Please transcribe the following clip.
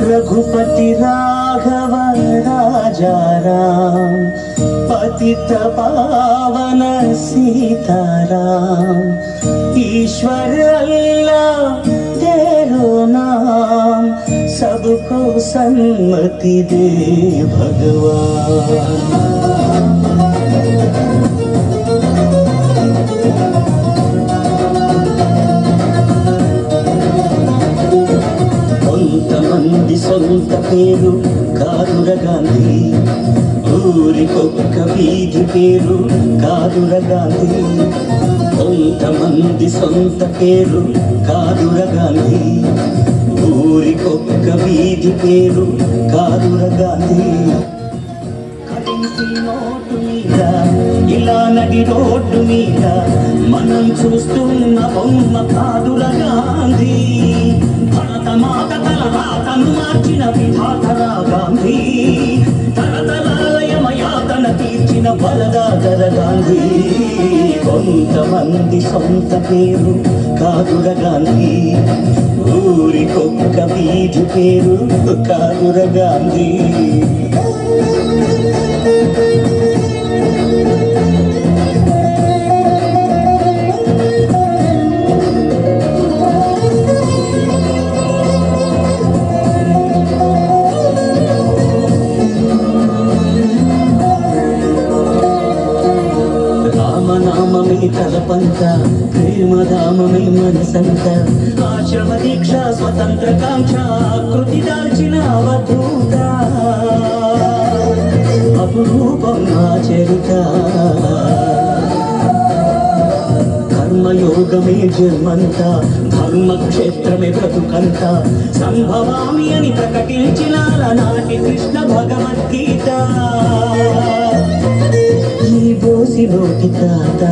रघुपति राघव राजा राम पतित पावन सीताराम ईश्वर अल्लाह तेरो नाम सबको सन्मति दे भगवान। కొంతమంది సొంత పేరు కాదుర గాంధీ ఊరికొక్క వీధి పేరు కాదుర గాంధీ కొంతమంది సొంత పేరు కాదుర గాంధీ ఊరికొక్క వీధి పేరు కాదుర గాంధీ కరెన్సీ నోటు మీద ఇలా నడి రోడ్డు మీద మనం చూస్తున్న బొమ్మ కాదుర గాంధీ భరతమాత తలరాతను మార్చిన విధాతరా గాంధీ తరతరాలయమయాతన తీర్చిన బలదాతర గాంధీ కొంతమంది సొంత పేరు కాదుర గాంధీ ఊరికొక్క వీధి పేరు కాదుర గాంధీ। రామనామమే తలపంత ప్రేమధామమే మనసంత ఆశ్రమ దీక్ష స్వతంత్ర కాంక్ష కృతి దాల్చిన అవధూత అపురూపం ఆచరిత కర్మయోగమే జన్మంత ధర్మక్షేత్రమే బ్రతుకంత సంభవామి అని ప్రకటించిన నాటి కృష్ణ భగవద్గీత ఈ బోసి నోటి తాత।